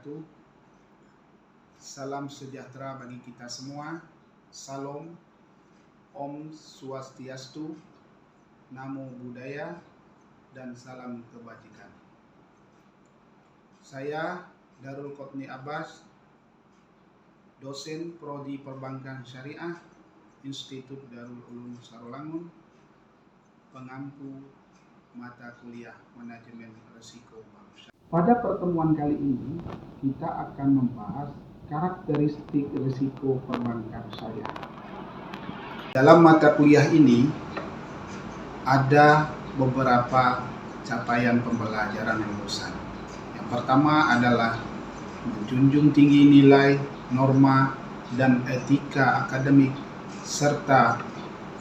wabarakatuh. Salam sejahtera bagi kita semua. Salam, Om Swastiastu, Namo Buddhaya, dan salam kebajikan. Saya Darul Qotni Abbas, dosen Prodi Perbankan Syariah, Institut Darul Ulum Sarolangun, pengampu mata kuliah Manajemen Risiko Bank Syariah. Pada pertemuan kali ini, kita akan membahas karakteristik risiko perbankan syariah. Dalam mata kuliah ini, ada beberapa capaian pembelajaran lulusan. Yang pertama adalah menjunjung tinggi nilai, norma, dan etika akademik, serta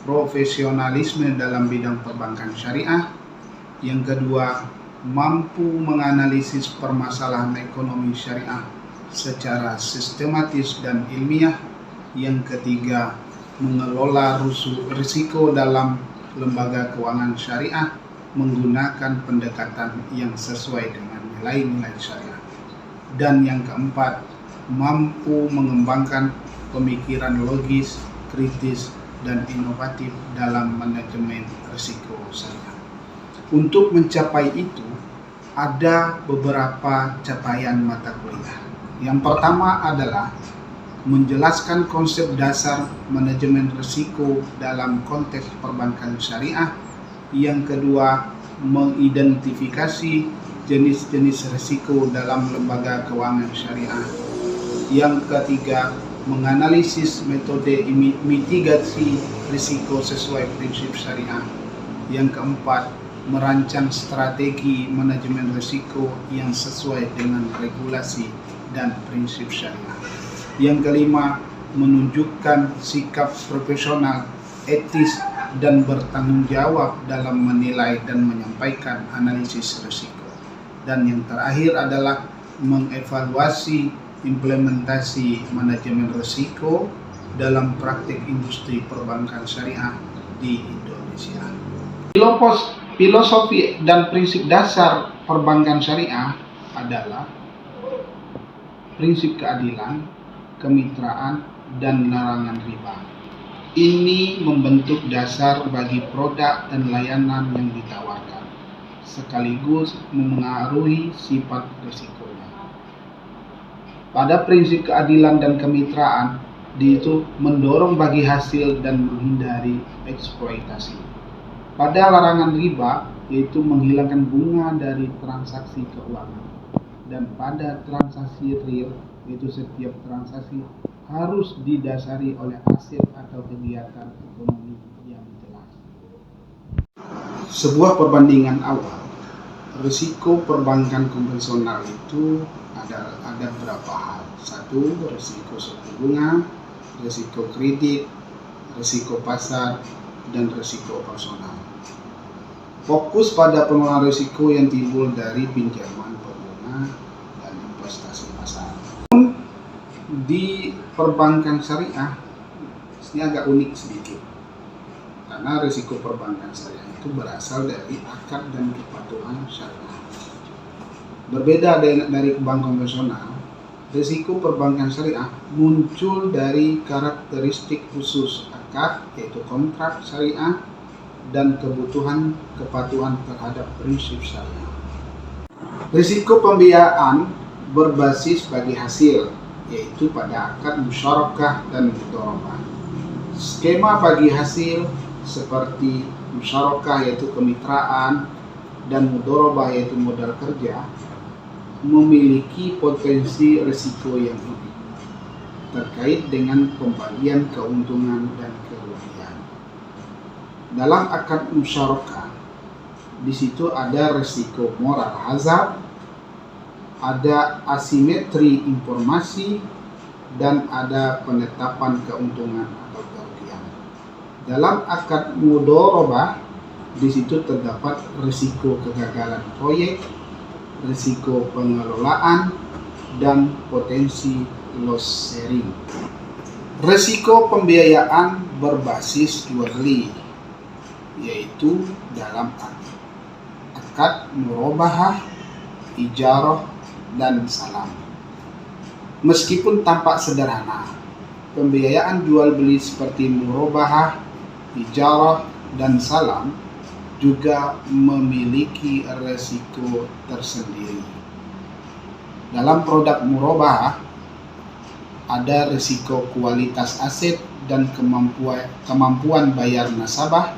profesionalisme dalam bidang perbankan syariah. Yang kedua, mampu menganalisis permasalahan ekonomi syariah secara sistematis dan ilmiah. Yang ketiga, mengelola risiko dalam lembaga keuangan syariah menggunakan pendekatan yang sesuai dengan nilai-nilai syariah. Dan yang keempat, mampu mengembangkan pemikiran logis, kritis, dan inovatif dalam manajemen risiko syariah. Untuk mencapai itu, ada beberapa capaian mata kuliah. Yang pertama adalah menjelaskan konsep dasar manajemen risiko dalam konteks perbankan syariah. Yang kedua, mengidentifikasi jenis-jenis risiko dalam lembaga keuangan syariah. Yang ketiga, menganalisis metode mitigasi risiko sesuai prinsip syariah. Yang keempat, merancang strategi manajemen risiko yang sesuai dengan regulasi dan prinsip syariah. Yang kelima, menunjukkan sikap profesional, etis, dan bertanggung jawab dalam menilai dan menyampaikan analisis risiko. Dan yang terakhir adalah mengevaluasi implementasi manajemen risiko dalam praktik industri perbankan syariah di Indonesia. Filosofi dan prinsip dasar perbankan syariah adalah prinsip keadilan, kemitraan, dan larangan riba. Ini membentuk dasar bagi produk dan layanan yang ditawarkan, sekaligus memengaruhi sifat risikonya. Pada prinsip keadilan dan kemitraan, itu mendorong bagi hasil dan menghindari eksploitasi. Pada larangan riba, yaitu menghilangkan bunga dari transaksi keuangan. Dan pada transaksi real, yaitu setiap transaksi harus didasari oleh aset atau kegiatan ekonomi yang jelas. Sebuah perbandingan awal, risiko perbankan konvensional itu ada beberapa hal. Satu, risiko suku bunga, risiko kredit, risiko pasar, dan risiko personal. Fokus pada pengelolaan risiko yang timbul dari pinjaman berbunga dan investasi pasar. Di perbankan syariah ini agak unik sedikit, karena risiko perbankan syariah itu berasal dari akad dan kepatuhan syariah. Berbeda dari bank konvensional, risiko perbankan syariah muncul dari karakteristik khusus akad, yaitu kontrak syariah, dan kebutuhan kepatuhan terhadap prinsip syariah. Risiko pembiayaan berbasis bagi hasil, yaitu pada akad musyarakah dan mudharabah. Skema bagi hasil seperti musyarakah yaitu kemitraan dan mudharabah yaitu modal kerja memiliki potensi risiko yang tinggi terkait dengan pembagian keuntungan dan kerugian. Dalam akad musyarakah, di situ ada risiko moral hazard, ada asimetri informasi, dan ada penetapan keuntungan atau kerugian. Dalam akad mudharabah, di situ terdapat risiko kegagalan proyek, risiko pengelolaan, dan potensi loss sharing. Risiko pembiayaan berbasis jual-beli, yaitu dalam akad murabahah, ijarah, dan salam. Meskipun tampak sederhana, pembiayaan jual beli seperti murabahah, ijarah, dan salam juga memiliki resiko tersendiri. Dalam produk murabahah ada risiko kualitas aset dan kemampuan bayar nasabah.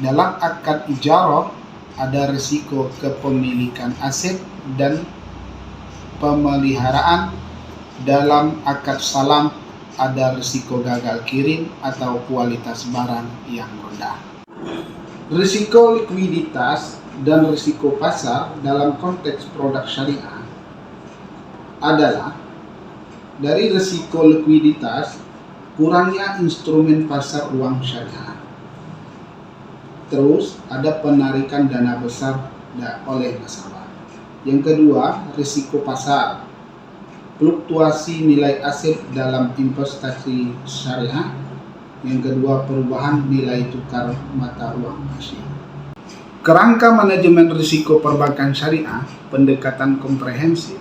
Dalam akad ijarah ada risiko kepemilikan aset dan pemeliharaan. Dalam akad salam ada risiko gagal kirim atau kualitas barang yang rendah. Risiko likuiditas dan risiko pasar dalam konteks produk syariah adalah dari risiko likuiditas, kurangnya instrumen pasar uang syariah. Terus ada penarikan dana besar oleh nasabah. Yang kedua, risiko pasar, fluktuasi nilai aset dalam investasi syariah. Yang kedua, perubahan nilai tukar mata uang asing. Kerangka manajemen risiko perbankan syariah, pendekatan komprehensif.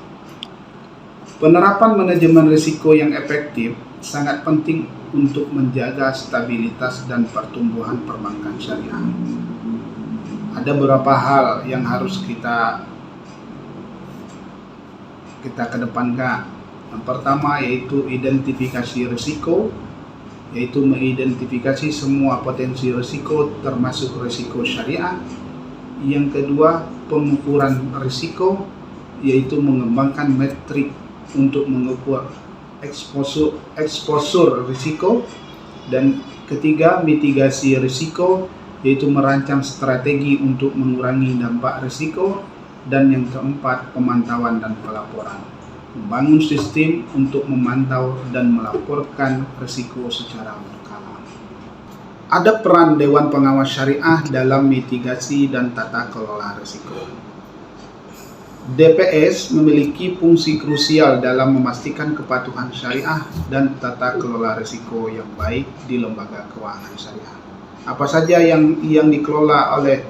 Penerapan manajemen risiko yang efektif sangat penting untuk menjaga stabilitas dan pertumbuhan perbankan syariah. Ada beberapa hal yang harus kita kedepankan. Yang pertama yaitu identifikasi risiko, yaitu mengidentifikasi semua potensi risiko termasuk risiko syariah. Yang kedua, pengukuran risiko, yaitu mengembangkan metrik untuk mengukur eksposur risiko. Dan ketiga, mitigasi risiko, yaitu merancang strategi untuk mengurangi dampak risiko. Dan yang keempat, pemantauan dan pelaporan, membangun sistem untuk memantau dan melaporkan risiko secara berkala. Ada peran Dewan Pengawas Syariah dalam mitigasi dan tata kelola risiko. DPS memiliki fungsi krusial dalam memastikan kepatuhan syariah dan tata kelola risiko yang baik di lembaga keuangan syariah. Apa saja yang dikelola oleh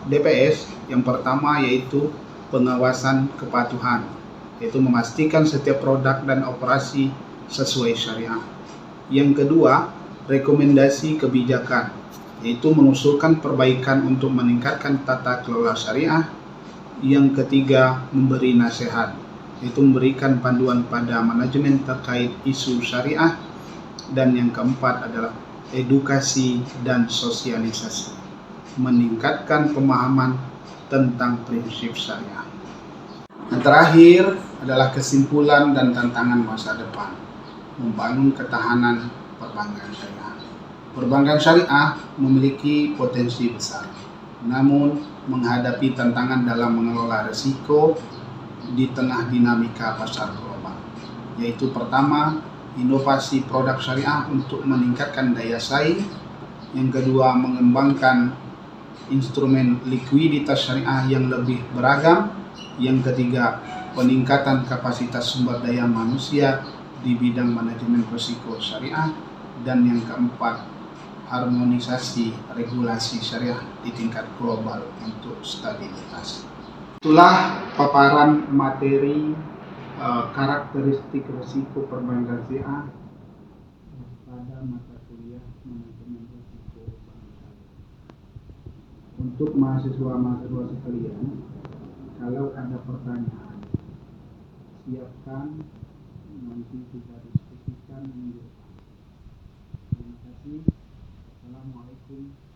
DPS? Yang pertama yaitu pengawasan kepatuhan, yaitu memastikan setiap produk dan operasi sesuai syariah. Yang kedua, rekomendasi kebijakan, yaitu mengusulkan perbaikan untuk meningkatkan tata kelola syariah. Yang ketiga, memberi nasihat, yaitu memberikan panduan pada manajemen terkait isu syariah. Dan yang keempat adalah edukasi dan sosialisasi, meningkatkan pemahaman tentang prinsip syariah. Yang terakhir adalah kesimpulan dan tantangan masa depan, membangun ketahanan perbankan syariah. Perbankan syariah memiliki potensi besar, namun menghadapi tantangan dalam mengelola risiko di tengah dinamika pasar global, yaitu pertama, inovasi produk syariah untuk meningkatkan daya saing. Yang kedua, mengembangkan instrumen likuiditas syariah yang lebih beragam. Yang ketiga, peningkatan kapasitas sumber daya manusia di bidang manajemen risiko syariah. Dan yang keempat, harmonisasi regulasi syariah di tingkat global untuk stabilitas. Itulah paparan materi karakteristik risiko perbankan syariah pada mata kuliah manajemen risiko bank syariah. Untuk mahasiswa sekalian, kalau ada pertanyaan, siapkan, nanti kita diskusikan minggu depan. Terima kasih. Assalamualaikum.